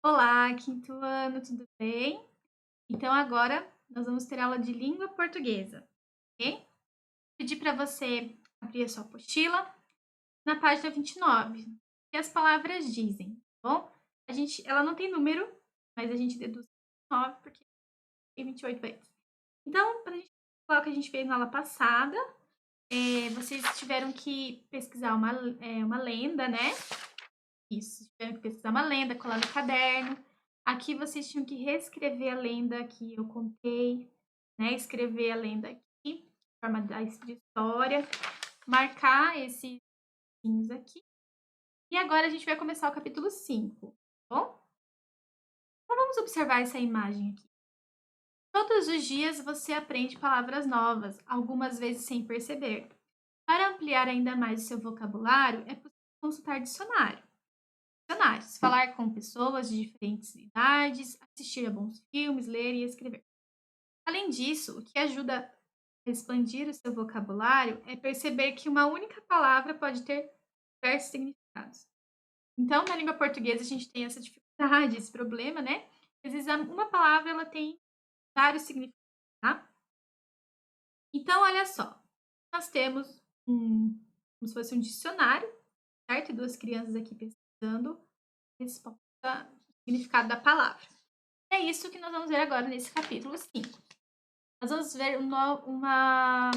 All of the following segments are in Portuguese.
Olá, quinto ano, tudo bem? Então agora nós vamos ter aula de língua portuguesa, ok? Pedir para você abrir a sua apostila na página 29, que as palavras dizem, tá bom? Ela não tem número, mas a gente deduz 9 porque tem 28 vezes. Então, para a gente falar o que a gente fez na aula passada, vocês tiveram que pesquisar uma lenda, né? Isso, tiveram que pesquisar uma lenda, colar no caderno. Aqui vocês tinham que reescrever a lenda que eu contei, né? Escrever a lenda aqui, em forma de história, marcar esses risquinhos aqui. E agora a gente vai começar o capítulo 5, tá bom? Então vamos observar essa imagem aqui. Todos os dias você aprende palavras novas, algumas vezes sem perceber. Para ampliar ainda mais o seu vocabulário, é possível consultar dicionário. Dicionários, falar com pessoas de diferentes idades, assistir a bons filmes, ler e escrever. Além disso, o que ajuda a expandir o seu vocabulário é perceber que uma única palavra pode ter diversos significados. Então, na língua portuguesa, a gente tem essa dificuldade, esse problema, né? Às vezes, uma palavra ela tem vários significados, tá? Então, olha só, nós temos como se fosse um dicionário, certo? E duas crianças aqui pesquisando a resposta, o significado da palavra. É isso que nós vamos ver agora nesse capítulo 5. Nós vamos ver uma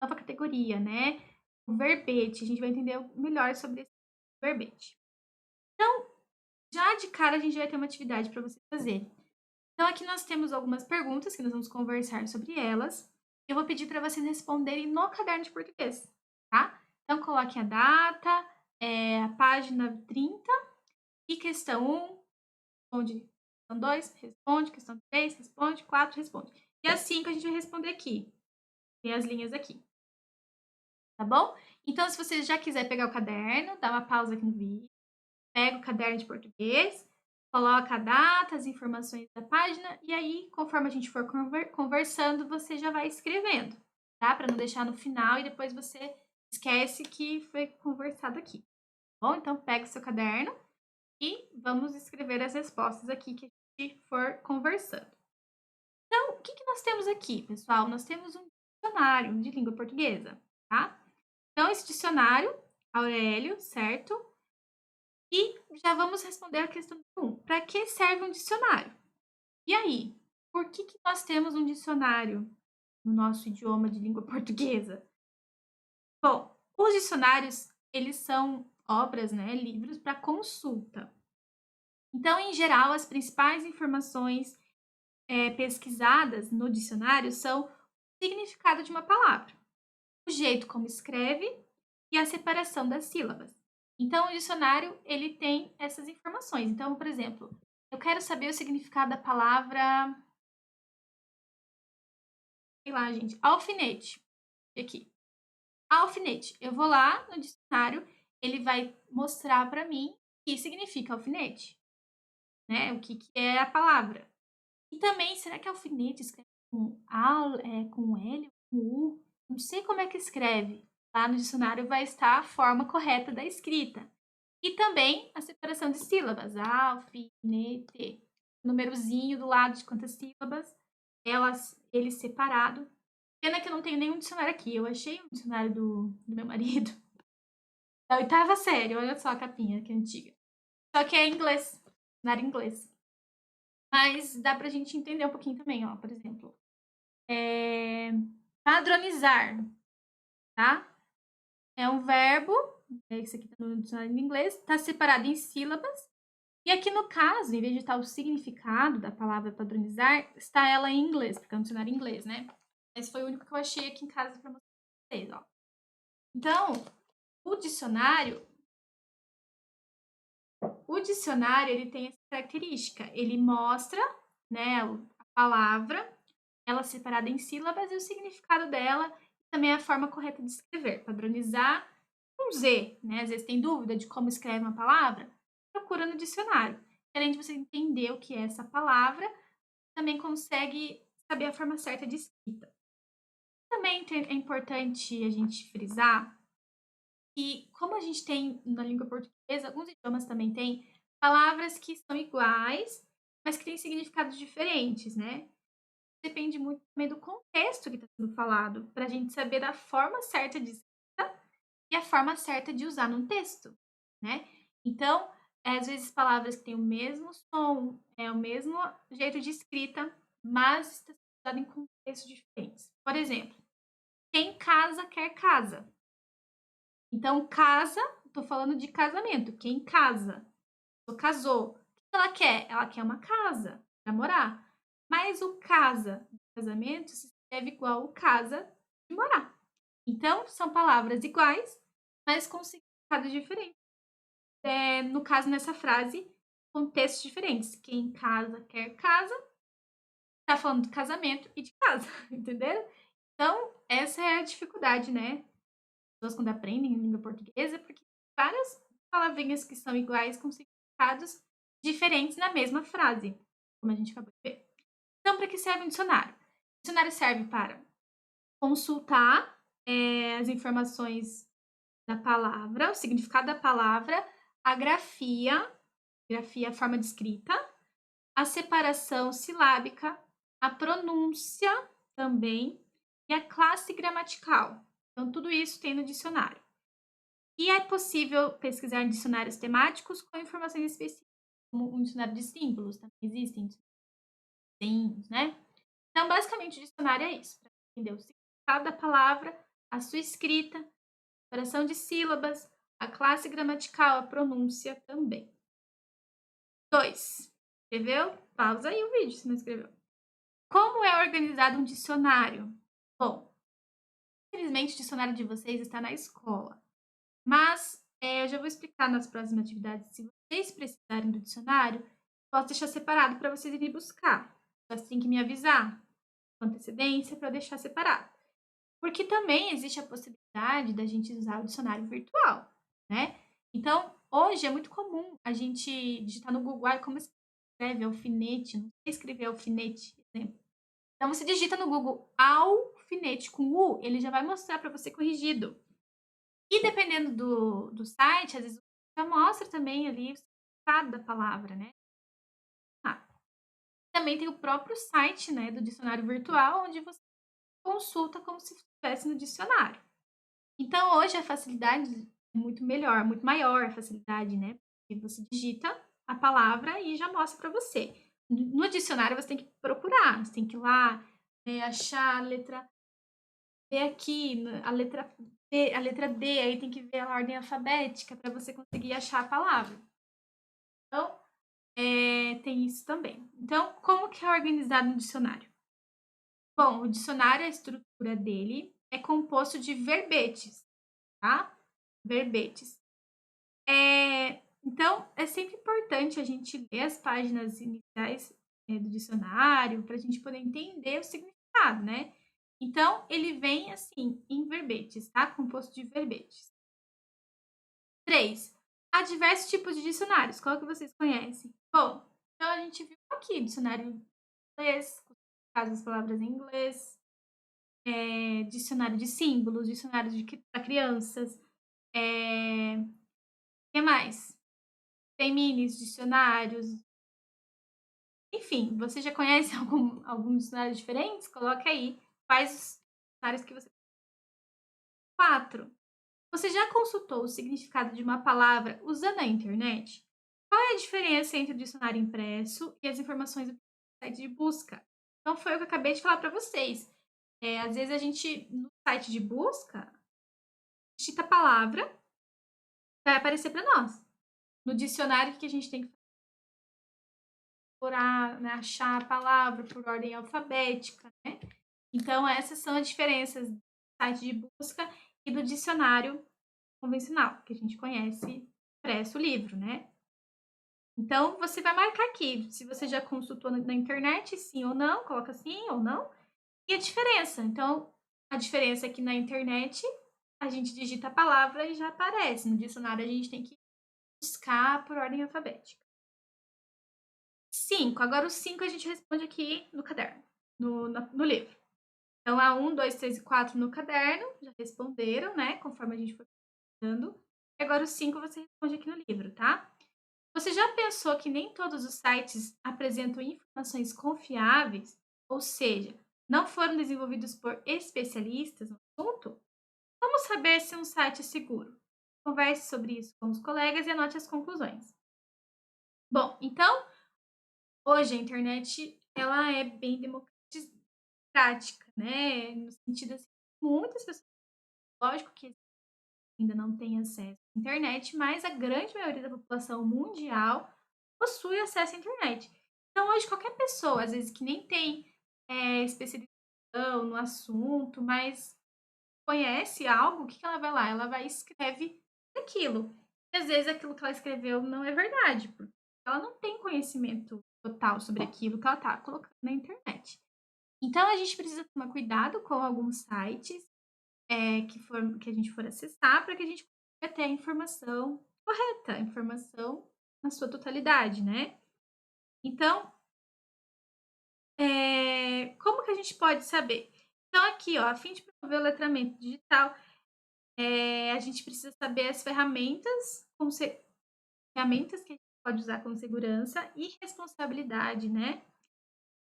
nova categoria, né? O verbete. A gente vai entender melhor sobre esse verbete. Então, já de cara, a gente vai ter uma atividade para você fazer. Então, aqui nós temos algumas perguntas que nós vamos conversar sobre elas. Eu vou pedir para vocês responderem no caderno de português, tá? Então, coloquem a data, a página 30 e questão 1, responde. Questão 2, responde. Questão 3, responde. 4, responde. E assim que a gente vai responder aqui. Tem as linhas aqui. Tá bom? Então, se você já quiser pegar o caderno, dá uma pausa aqui no vídeo, pega o caderno de português, coloca a data, as informações da página, e aí, conforme a gente for conversando, você já vai escrevendo, tá? Para não deixar no final e depois você esquece que foi conversado aqui. Tá bom? Então, pega o seu caderno e vamos escrever as respostas aqui que a gente for conversando. Então, o que nós temos aqui, pessoal? Nós temos um dicionário de língua portuguesa, tá? Então, esse dicionário, Aurélio, certo? E já vamos responder a questão 1. Para que serve um dicionário? E aí, por que nós temos um dicionário no nosso idioma de língua portuguesa? Bom, os dicionários, eles são obras, né, livros para consulta. Então, em geral, as principais informações pesquisadas no dicionário são o significado de uma palavra, o jeito como escreve e a separação das sílabas. Então, o dicionário ele tem essas informações. Então, por exemplo, eu quero saber o significado da palavra, sei lá, gente, alfinete. Aqui, alfinete. Eu vou lá no dicionário, ele vai mostrar para mim o que significa alfinete, né? O que é a palavra. E também, será que alfinete escreve com L, com U? Não sei como é que escreve. Lá no dicionário vai estar a forma correta da escrita. E também a separação de sílabas. Alfinete. Númerozinho do lado de quantas sílabas. Ele separado. Pena que eu não tenho nenhum dicionário aqui. Eu achei um dicionário do meu marido. Da oitava série. Olha só a capinha, que é antiga. Só que é em inglês. Dicionário em inglês. Mas dá pra gente entender um pouquinho também, ó. Por exemplo, padronizar, tá? É um verbo, esse aqui tá no dicionário em inglês, tá separado em sílabas. E aqui no caso, em vez de estar o significado da palavra padronizar, está ela em inglês, porque é um dicionário em inglês, né? Esse foi o único que eu achei aqui em casa para mostrar pra vocês, ó. Então, o dicionário, ele tem essa característica. Ele mostra, né, a palavra, ela separada em sílabas e o significado dela, e também a forma correta de escrever. Padronizar com Z, né? Às vezes tem dúvida de como escreve uma palavra, procura no dicionário. Além de você entender o que é essa palavra, também consegue saber a forma certa de escrita. Também é importante a gente frisar que, como a gente tem na língua portuguesa, alguns idiomas também têm palavras que são iguais, mas que têm significados diferentes, né? Depende muito também do contexto que está sendo falado, para a gente saber da forma certa de escrita e a forma certa de usar num texto, né? Então, às vezes palavras que têm o mesmo som, o mesmo jeito de escrita, mas está sendo usado em contextos diferentes. Por exemplo, quem casa quer casa. Então, casa, estou falando de casamento. Quem casa, ou casou. O que ela quer? Ela quer uma casa para morar. Mas o casa de casamento se escreve igual o casa de morar. Então, são palavras iguais, mas com significados diferentes. No caso, nessa frase, contextos diferentes. Quem casa quer casa, tá falando de casamento e de casa, entenderam? Então, essa é a dificuldade, né? Pessoas quando aprendem língua portuguesa, porque várias palavrinhas que são iguais com significados diferentes na mesma frase, como a gente acabou de ver. Então, para que serve um dicionário? O dicionário serve para consultar as informações da palavra, o significado da palavra, a grafia, a forma de escrita, a separação silábica, a pronúncia também e a classe gramatical. Então, tudo isso tem no dicionário. E é possível pesquisar em dicionários temáticos com informações específicas, como um dicionário de símbolos, também existem desenhos, né? Então, basicamente, o dicionário é isso, para entender o significado da palavra, a sua escrita, a separação de sílabas, a classe gramatical, a pronúncia também. 2. Escreveu? Pausa aí o vídeo se não escreveu. Como é organizado um dicionário? Bom, infelizmente o dicionário de vocês está na escola, mas eu já vou explicar nas próximas atividades. Se vocês precisarem do dicionário, posso deixar separado para vocês irem buscar. Você tem que me avisar com antecedência para deixar separado. Porque também existe a possibilidade da gente usar o dicionário virtual, né? Então, hoje é muito comum a gente digitar no Google como escreve alfinete, não sei escrever alfinete, exemplo. Então, você digita no Google alfinete com U, ele já vai mostrar para você corrigido. E dependendo do site, às vezes já mostra também ali o significado da palavra, né? Também tem o próprio site, né, do dicionário virtual, onde você consulta como se estivesse no dicionário. Então, hoje a facilidade é muito melhor, muito maior a facilidade, né? Porque você digita a palavra e já mostra para você. No dicionário você tem que procurar, você tem que ir lá, achar a letra D aqui, a letra D, aí tem que ver a ordem alfabética para você conseguir achar a palavra. Então, tem isso também. Então, como que é organizado no dicionário? Bom, o dicionário, a estrutura dele é composto de verbetes, tá? Verbetes. Então, é sempre importante a gente ler as páginas iniciais do dicionário para a gente poder entender o significado, né? Então, ele vem assim, em verbetes, tá? Composto de verbetes. 3. Há diversos tipos de dicionários. Qual que vocês conhecem? Bom, então a gente viu aqui dicionário inglês, com as palavras em inglês, dicionário de símbolos, dicionário para crianças. O que mais? Tem minis, dicionários. Enfim, você já conhece alguns dicionários diferentes? Coloca aí quais os dicionários que você. 4. Você já consultou o significado de uma palavra usando a internet? Qual é a diferença entre o dicionário impresso e as informações do site de busca? Então, foi o que eu acabei de falar para vocês. Às vezes a gente, no site de busca, digita a palavra, vai aparecer para nós. No dicionário, o que a gente tem que procurar, né, achar a palavra por ordem alfabética, né? Então, essas são as diferenças do site de busca e do dicionário convencional, que a gente conhece impresso o livro, né? Então, você vai marcar aqui se você já consultou na internet, sim ou não, coloca sim ou não, e a diferença. Então, a diferença é que na internet a gente digita a palavra e já aparece. No dicionário a gente tem que buscar por ordem alfabética. 5. Agora, o 5 a gente responde aqui no caderno, no livro. Então, a 1, 2, 3 e 4 no caderno, já responderam, né? Conforme a gente foi dando. E agora, o 5 você responde aqui no livro, tá? Você já pensou que nem todos os sites apresentam informações confiáveis? Ou seja, não foram desenvolvidos por especialistas no assunto? Como saber se um site é seguro? Converse sobre isso com os colegas e anote as conclusões. Bom, então, hoje a internet ela é bem democrática, né? No sentido assim, muitas pessoas, lógico que ainda não têm acesso à internet, mas a grande maioria da população mundial possui acesso à internet. Então, hoje, qualquer pessoa, às vezes que nem tem especialização no assunto, mas conhece algo, o que ela vai lá? Ela vai e escreve aquilo. E às vezes aquilo que ela escreveu não é verdade, porque ela não tem conhecimento total sobre aquilo que ela está colocando na internet. Então a gente precisa tomar cuidado com alguns sites que a gente for acessar para que a gente consiga ter a informação correta, a informação na sua totalidade, né? Então, como que a gente pode saber? Então, aqui, ó, a fim de promover o letramento digital, a gente precisa saber as ferramentas que a gente pode usar com segurança e responsabilidade, né?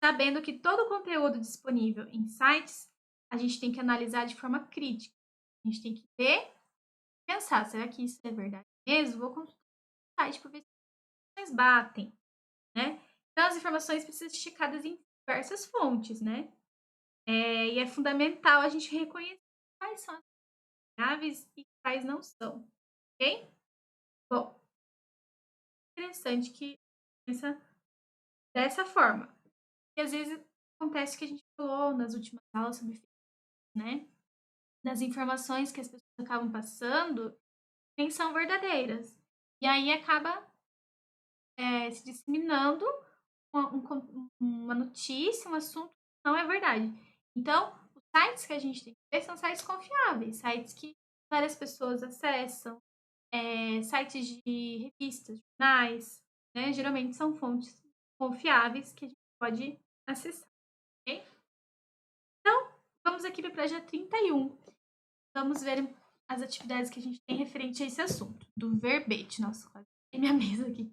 Sabendo que todo o conteúdo disponível em sites, a gente tem que analisar de forma crítica. A gente tem que ver, pensar, será que isso é verdade mesmo? Vou consultar o site para ver se as informações batem, né? Então, as informações precisam ser checadas em diversas fontes, né? E é fundamental a gente reconhecer quais são as confiáveis e quais não são, ok? Bom, interessante que pensa dessa forma. E às vezes acontece o que a gente falou nas últimas aulas sobre fake news, né? Das informações que as pessoas acabam passando nem são verdadeiras. E aí acaba se disseminando uma notícia, um assunto que não é verdade. Então, os sites que a gente tem que ver são sites confiáveis, sites que várias pessoas acessam, sites de revistas, jornais, né? Geralmente são fontes confiáveis que a gente pode acessar, ok? Então, vamos aqui para o projeto 31. Vamos ver as atividades que a gente tem referente a esse assunto, do verbete. Nossa, quase tem minha mesa aqui.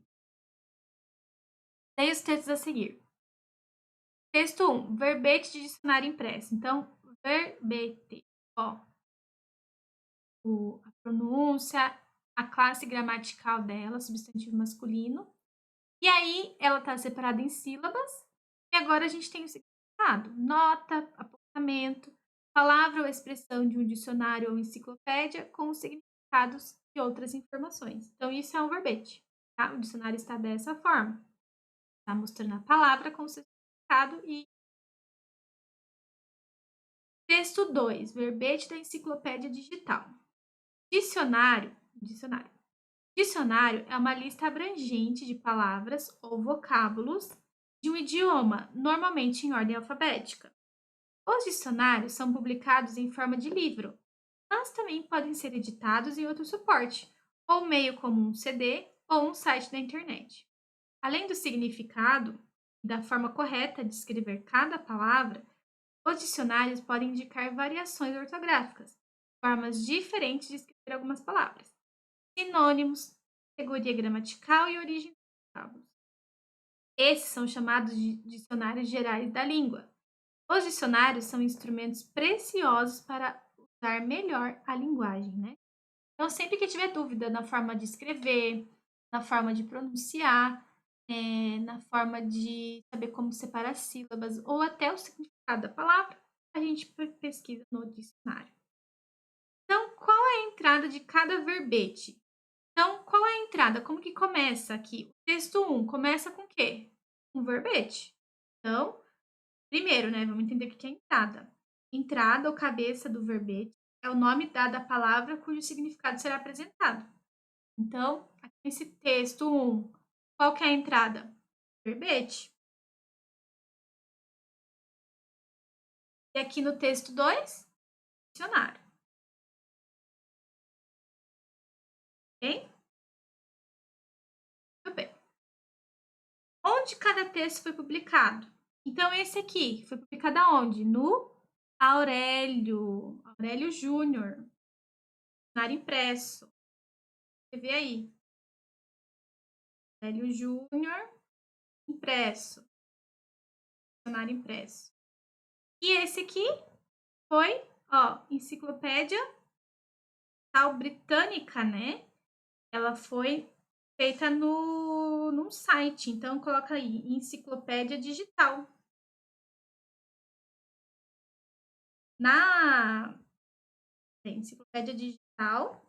Leia os textos a seguir. Texto 1, verbete de dicionário impresso. Então, verbete, ó, a pronúncia, a classe gramatical dela, substantivo masculino. E aí, ela está separada em sílabas. E agora a gente tem o significado: nota, apontamento, palavra ou expressão de um dicionário ou enciclopédia com os significados e outras informações. Então, isso é um verbete. Tá? O dicionário está dessa forma. Está mostrando a palavra com o seu significado e texto 2, verbete da enciclopédia digital. Dicionário. Dicionário é uma lista abrangente de palavras ou vocábulos de um idioma, normalmente em ordem alfabética. Os dicionários são publicados em forma de livro, mas também podem ser editados em outro suporte, ou meio como um CD ou um site da internet. Além do significado e da forma correta de escrever cada palavra, os dicionários podem indicar variações ortográficas, formas diferentes de escrever algumas palavras, sinônimos, categoria gramatical e origem dos vocábulos. Esses são chamados de dicionários gerais da língua. Os dicionários são instrumentos preciosos para usar melhor a linguagem, né? Então, sempre que tiver dúvida na forma de escrever, na forma de pronunciar, na forma de saber como separar as sílabas ou até o significado da palavra, a gente pesquisa no dicionário. Então, qual é a entrada de cada verbete? Então, qual é a entrada? Como que começa aqui? O texto 1 começa com o quê? Um verbete. Então, primeiro, né, vamos entender o que é entrada. Entrada ou cabeça do verbete é o nome dado à palavra cujo significado será apresentado. Então, aqui nesse texto 1, qual que é a entrada? Verbete. E aqui no texto 2, dicionário. Ok? Muito bem. Onde cada texto foi publicado? Então, esse aqui foi publicado aonde? No Aurélio Júnior, dicionário impresso. Você vê aí. Hélio Júnior, impresso. Dicionário impresso. E esse aqui foi, ó, enciclopédia tal britânica, né? Ela foi feita num site, então coloca aí, enciclopédia digital. Na enciclopédia digital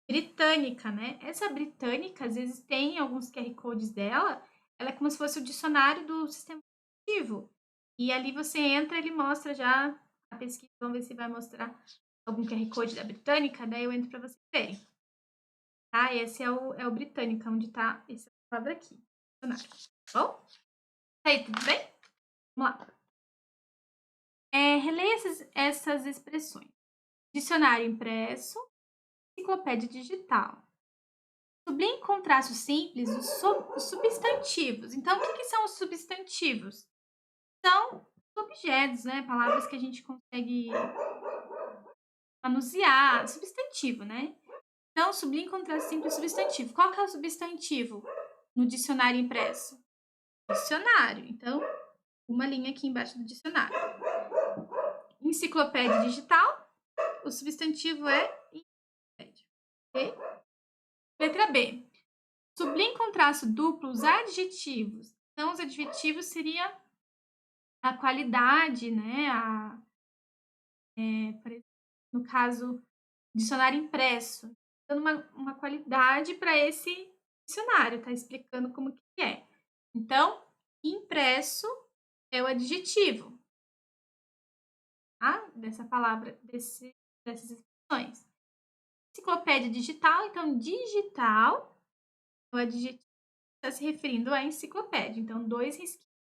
britânica, né? Essa britânica, às vezes tem alguns QR codes dela, ela é como se fosse o dicionário do sistema operativo. E ali você entra, ele mostra já a pesquisa, vamos ver se vai mostrar algum QR code da britânica, daí eu entro para vocês verem. Tá? Esse é o britânica, onde está essa palavra aqui. Dicionário. Tá bom? Aí, tudo bem? Vamos lá. Releia essas expressões. Dicionário impresso, enciclopédia digital. Sublinhe com traços simples os substantivos. Então, o que são os substantivos? São objetos, né? Palavras que a gente consegue manusear. Substantivo, né? Então, sublinhe com traços simples substantivo. Qual que é o substantivo no dicionário impresso? Dicionário. Então, uma linha aqui embaixo do dicionário. Enciclopédia digital, o substantivo é enciclopédia. Okay? Letra B. Sublinhe com traço duplo os adjetivos. Então, os adjetivos seria a qualidade, né? Por exemplo, no caso, dicionário impresso, dando uma qualidade para esse dicionário, tá explicando como que é. Então, impresso é o adjetivo, tá? Dessa palavra, dessas expressões. Enciclopédia digital, então digital é o adjetivo que está se referindo à enciclopédia. Então, 2 risquinhos.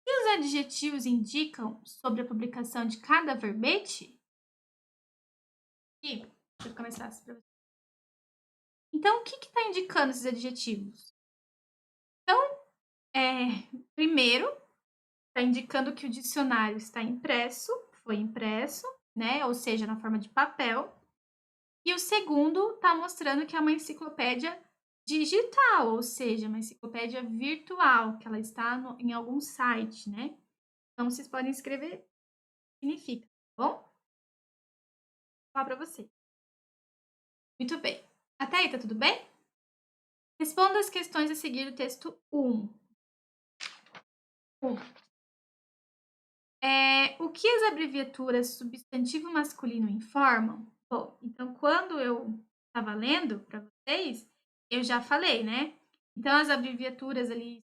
E os adjetivos indicam sobre a publicação de cada verbete? Aqui, deixa eu começar para você. Então, o que está indicando esses adjetivos? Então, primeiro, está indicando que o dicionário está impresso, foi impresso, né? Ou seja, na forma de papel. E o segundo está mostrando que é uma enciclopédia digital, ou seja, uma enciclopédia virtual, que ela está em algum site, né? Então, vocês podem escrever o que significa, tá bom? Vou falar para você. Muito bem. Até aí, tá tudo bem? Responda as questões a seguir do texto 1. O que as abreviaturas substantivo masculino informam? Bom, então quando eu estava lendo para vocês, eu já falei, né? Então as abreviaturas ali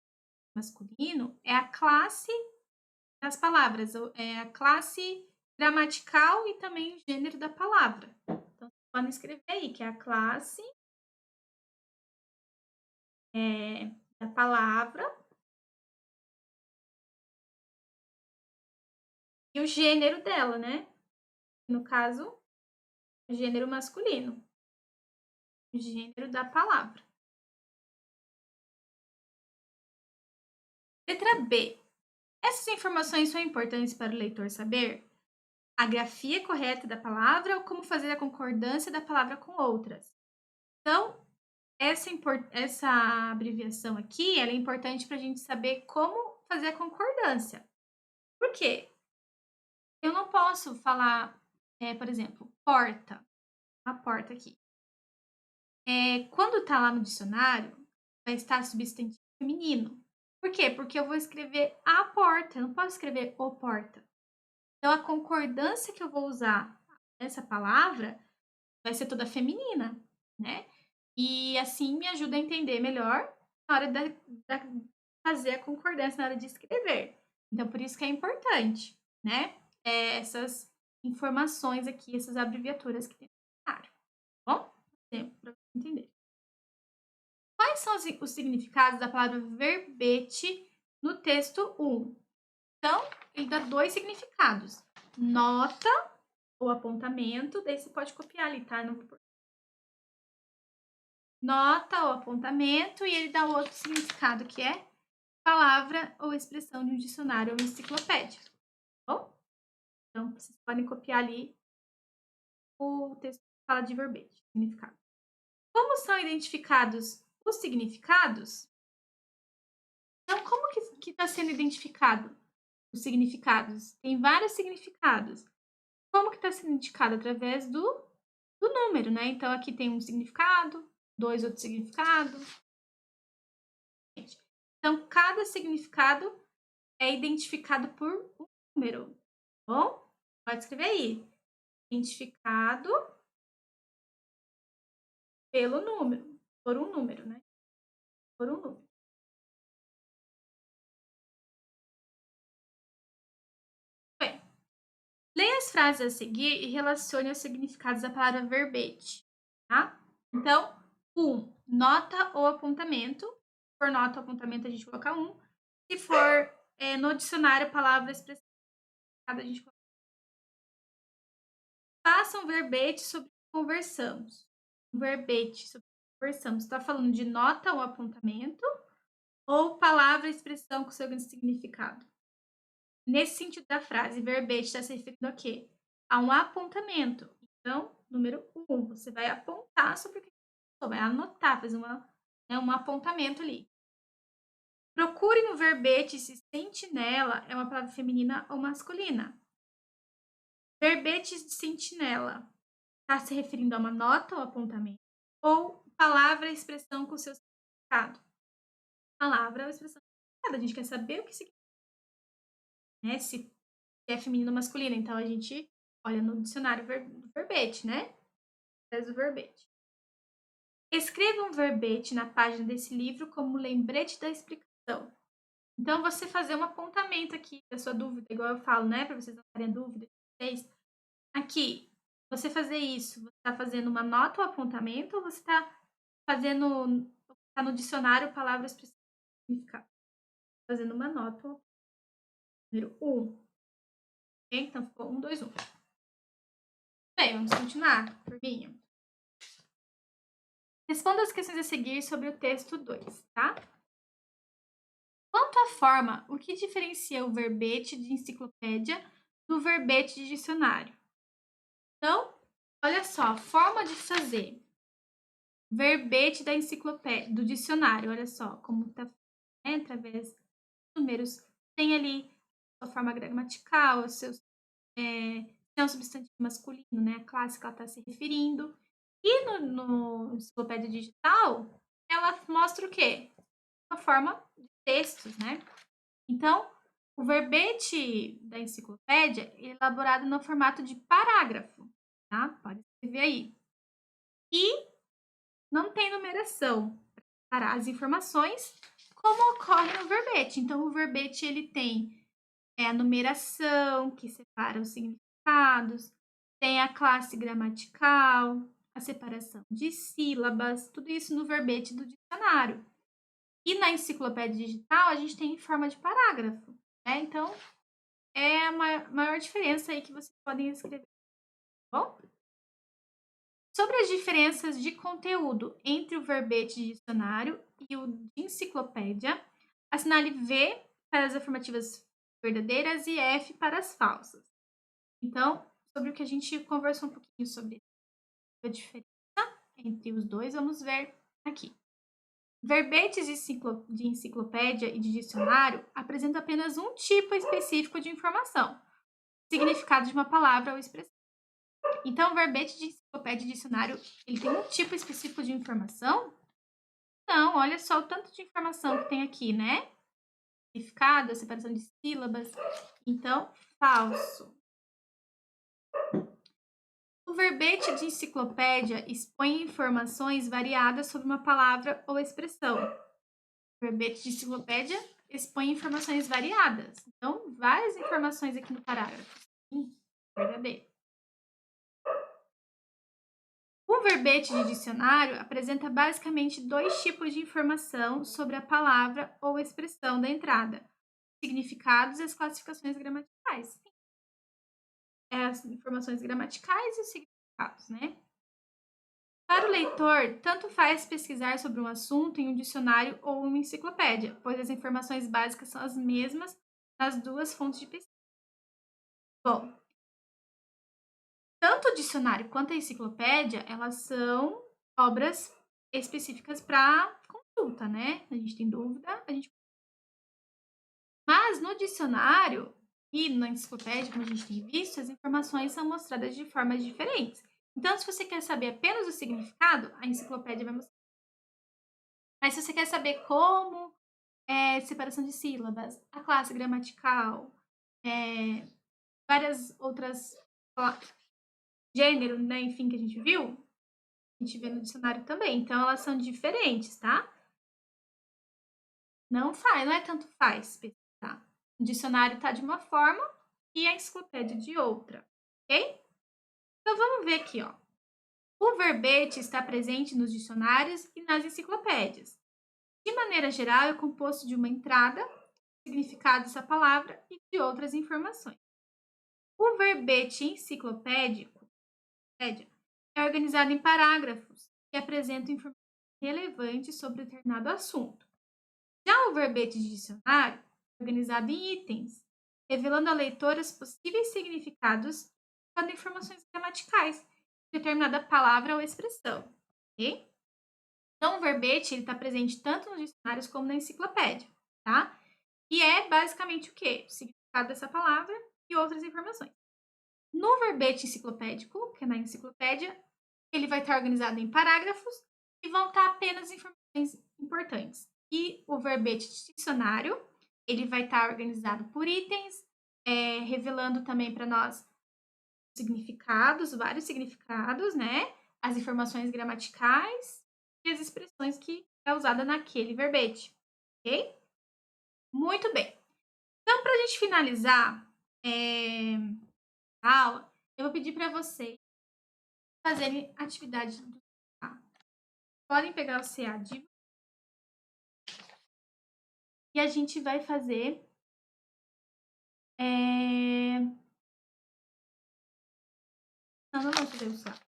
masculino é a classe das palavras, é a classe gramatical e também o gênero da palavra. Então vocês podem escrever aí que é a classe da palavra e o gênero dela, né? No caso, o gênero masculino. O gênero da palavra. Letra B. Essas informações são importantes para o leitor saber a grafia correta da palavra ou como fazer a concordância da palavra com outras. Então, essa abreviação aqui ela é importante para a gente saber como fazer a concordância. Por quê? Eu não posso falar, por exemplo, porta. A porta aqui. Quando está lá no dicionário, vai estar substantivo feminino. Por quê? Porque eu vou escrever a porta, eu não posso escrever o porta. Então, a concordância que eu vou usar nessa palavra vai ser toda feminina, né? E assim me ajuda a entender melhor na hora de fazer a concordância, na hora de escrever. Então, por isso que é importante, né? Essas informações aqui, essas abreviaturas que tem no dicionário. Bom? Para você entender. Quais são os significados da palavra verbete no texto 1? Então, ele dá 2 significados. Nota ou apontamento, daí você pode copiar ali, tá? Nota ou apontamento, e ele dá outro significado, que é palavra ou expressão de um dicionário ou enciclopédia. Tá bom? Então, vocês podem copiar ali o texto que fala de verbete, significado. Como são identificados os significados? Então, como que está sendo identificado os significados? Tem vários significados. Como que está sendo indicado? Através do número, né? Então, aqui tem um significado, 2 outros significados. Então, cada significado é identificado por um número, tá bom? Pode escrever aí. Identificado pelo número, por um número, né? Por um número. Bem, leia as frases a seguir e relacione os significados da palavra verbete, tá? Então, nota ou apontamento. Se for nota ou apontamento, a gente coloca 1. Se for no dicionário, palavra expressiva, a gente coloca. Faça um verbete sobre conversamos. Um verbete sobre conversamos. Está falando de nota ou apontamento ou palavra, expressão com seu significado. Nesse sentido da frase, verbete está se referindo a quê? A um apontamento. Então, número 1, você vai apontar sobre o que você vai anotar, fazer um apontamento ali. Procure no verbete se sentinela é uma palavra feminina ou masculina. Verbete de sentinela está se referindo a uma nota ou apontamento ou palavra, expressão com seu significado. Palavra ou expressão com significado. A gente quer saber o que significa, né? Se é feminino ou masculino. Então, a gente olha no dicionário do verbete, né? Traz o verbete. Escreva um verbete na página desse livro como lembrete da explicação. Então, você fazer um apontamento aqui da sua dúvida, igual eu falo, né? Para vocês não terem dúvida de vocês. Aqui, você fazer isso, você está fazendo uma nota ou apontamento ou você está fazendo, está no dicionário palavras para significado? Fazendo uma nota, número 1. Okay? Então, ficou 1, 2, 1. Bem, vamos continuar, turminha. Responda as questões a seguir sobre o texto 2, tá? Quanto à forma, o que diferencia o verbete de enciclopédia do verbete de dicionário? Então, olha só, forma de fazer. Verbete da enciclopédia, do dicionário, olha só como está, né, através dos números. Tem ali a forma gramatical, os seus, é um substantivo masculino, né? A clássica ela está se referindo. E no enciclopédia digital, ela mostra o quê? Uma forma de textos, né? Então, o verbete da enciclopédia é elaborado no formato de parágrafo, tá? Pode escrever aí. E não tem numeração para as informações, como ocorre no verbete. Então, o verbete ele tem a numeração, que separa os significados, tem a classe gramatical, a separação de sílabas, tudo isso no verbete do dicionário. E na enciclopédia digital, a gente tem em forma de parágrafo, né? Então, é a maior diferença aí que vocês podem escrever, tá bom? Sobre as diferenças de conteúdo entre o verbete de dicionário e o de enciclopédia, assinale V para as afirmativas verdadeiras e F para as falsas. Então, sobre o que a gente conversou um pouquinho sobre a diferença entre os dois, vamos ver aqui. Verbetes de enciclopédia e de dicionário apresentam apenas um tipo específico de informação, significado de uma palavra ou expressão. Então, o verbete de enciclopédia e dicionário, ele tem um tipo específico de informação? Não, olha só o tanto de informação que tem aqui, né? Significado, a separação de sílabas. Então, falso. O verbete de enciclopédia expõe informações variadas sobre uma palavra ou expressão. O verbete de enciclopédia expõe informações variadas. Então, várias informações aqui no parágrafo. Verdadeiro. O verbete de dicionário apresenta basicamente dois tipos de informação sobre a palavra ou expressão da entrada: significados e as classificações gramaticais. As informações gramaticais e os significados, né? Para o leitor, tanto faz pesquisar sobre um assunto em um dicionário ou uma enciclopédia, pois as informações básicas são as mesmas nas duas fontes de pesquisa. Bom, tanto o dicionário quanto a enciclopédia, elas são obras específicas para consulta, né? A gente tem dúvida, a gente... Mas no dicionário e na enciclopédia, como a gente tem visto, as informações são mostradas de formas diferentes. Então, se você quer saber apenas o significado, a enciclopédia vai mostrar. Mas se você quer saber como é separação de sílabas, a classe gramatical, várias outras gênero, né, enfim, que a gente viu, a gente vê no dicionário também. Então, elas são diferentes, tá? Não é tanto faz pesquisar. O dicionário tá de uma forma e a enciclopédia de outra, ok? Então, vamos ver aqui, ó. O verbete está presente nos dicionários e nas enciclopédias. De maneira geral, é composto de uma entrada, significado dessa palavra e de outras informações. O verbete enciclopédico é organizado em parágrafos que apresentam informações relevantes sobre determinado assunto. Já o verbete de dicionário é organizado em itens, revelando ao leitor os possíveis significados de informações gramaticais de determinada palavra ou expressão. Okay? Então, o verbete está presente tanto nos dicionários como na enciclopédia, tá? E é basicamente o quê? O significado dessa palavra e outras informações. No verbete enciclopédico, que é na enciclopédia, ele vai estar organizado em parágrafos e vão estar apenas informações importantes. E o verbete de dicionário, ele vai estar organizado por itens, revelando também para nós significados, vários significados, né? As informações gramaticais e as expressões que é usada naquele verbete, ok? Muito bem. Então, para a gente finalizar a aula, eu vou pedir para vocês fazerem atividade do CA. Podem pegar o CA de... E a gente vai fazer... Não vamos fazer o CA.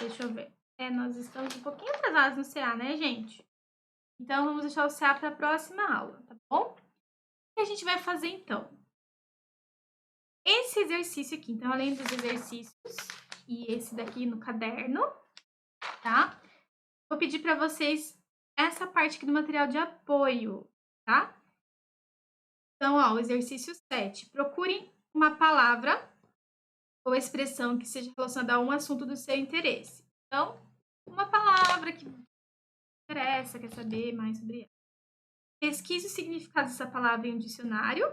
Deixa eu ver. Nós estamos um pouquinho atrasados no CA, né, gente? Então, vamos deixar o CA para a próxima aula, tá bom? O que a gente vai fazer, então? Esse exercício aqui, então, além dos exercícios, e esse daqui no caderno, tá? Vou pedir para vocês essa parte aqui do material de apoio, tá? Então, ó, o exercício 7. Procurem uma palavra ou expressão que seja relacionada a um assunto do seu interesse. Então, uma palavra que interessa, quer saber mais sobre ela. Pesquise o significado dessa palavra em um dicionário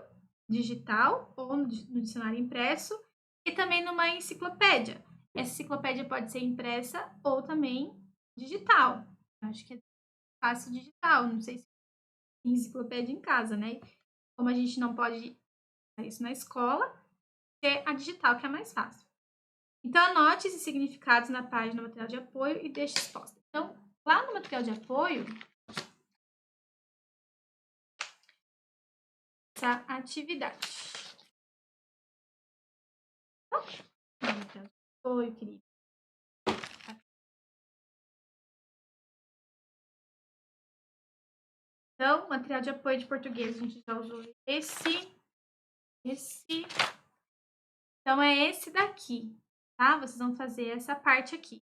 digital ou no dicionário impresso e também numa enciclopédia. Essa enciclopédia pode ser impressa ou também digital. Acho que é fácil digital, não sei se tem enciclopédia em casa, né? Como a gente não pode fazer isso na escola, é a digital que é mais fácil. Então, anote esses significados na página do material de apoio e deixe exposta. Então, lá no material de apoio, essa atividade. Então, no material de apoio, querido. Então, material de apoio de português, a gente já usou esse. Então, é esse daqui, tá? Vocês vão fazer essa parte aqui.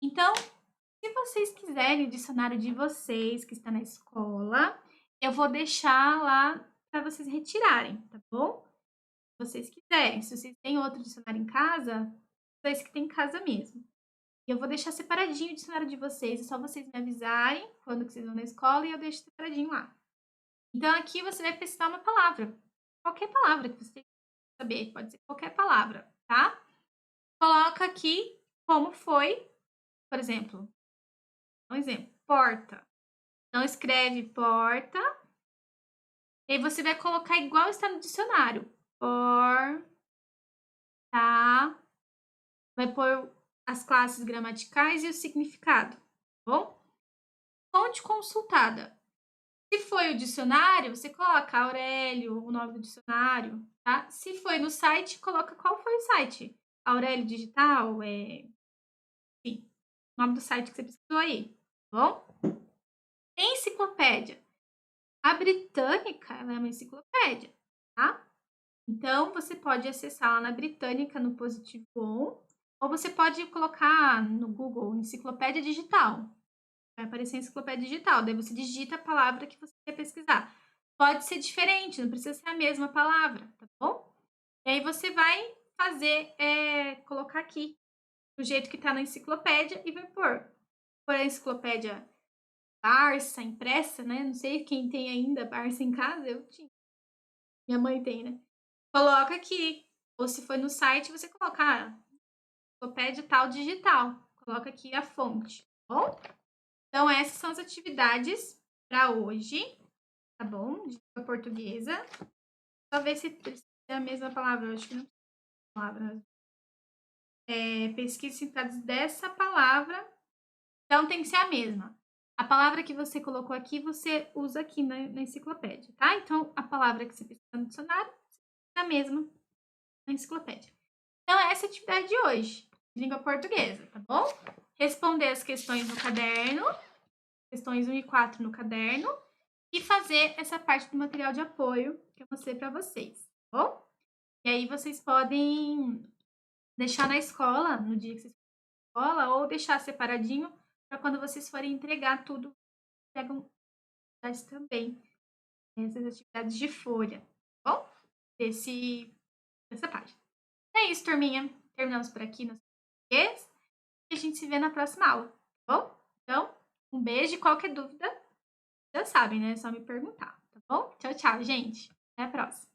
Então, se vocês quiserem o dicionário de vocês, que está na escola, eu vou deixar lá para vocês retirarem, tá bom? Se vocês quiserem. Se vocês têm outro dicionário em casa, é esse que tem em casa mesmo. E eu vou deixar separadinho o dicionário de vocês, é só vocês me avisarem quando que vocês vão na escola e eu deixo separadinho lá. Então, aqui você vai precisar uma palavra. Qualquer palavra que você saber, pode ser qualquer palavra, tá? Coloca aqui como foi, por exemplo, um exemplo, porta. Então, escreve porta, e aí você vai colocar igual está no dicionário. Porta. Vai pôr as classes gramaticais e o significado, tá bom? Fonte consultada. Se foi o dicionário, você coloca Aurélio, o nome do dicionário, tá? Se foi no site, coloca qual foi o site. Aurélio Digital, enfim, o nome do site que você pesquisou aí, tá bom? Enciclopédia. A Britânica, ela é uma enciclopédia, tá? Então, você pode acessar lá na Britânica, no positivo on, Ou você pode colocar no Google enciclopédia digital. Vai aparecer enciclopédia digital, daí você digita a palavra que você quer pesquisar. Pode ser diferente, não precisa ser a mesma palavra, tá bom? E aí você vai fazer, colocar aqui, do jeito que tá na enciclopédia e vai pôr a enciclopédia Barça impressa, né, não sei quem tem ainda Barça em casa, eu tinha. Minha mãe tem, né. Coloca aqui, ou se for no site você coloca, enciclopédia tal digital, coloca aqui a fonte, tá bom? Então essas são as atividades para hoje, tá bom? De língua portuguesa. Só ver se é a mesma palavra, eu acho que não é a palavra. Pesquise significados dessa palavra, então tem que ser a mesma. A palavra que você colocou aqui, você usa aqui na enciclopédia, tá? Então, a palavra que você pesquisar no dicionário é a mesma na enciclopédia. Então, essa é a atividade de hoje, de língua portuguesa, tá bom? Responder as questões no caderno, questões 1 e 4 no caderno, e fazer essa parte do material de apoio que eu mostrei para vocês, tá bom? E aí vocês podem deixar na escola, no dia que vocês forem na escola, ou deixar separadinho para quando vocês forem entregar tudo, pegam atividades também, essas atividades de folha, tá bom? Dessa página. É isso, turminha. Terminamos por aqui no português e a gente se vê na próxima aula, tá bom? Então, um beijo e qualquer dúvida, já sabem, né? É só me perguntar, tá bom? Tchau, tchau, gente. Até a próxima.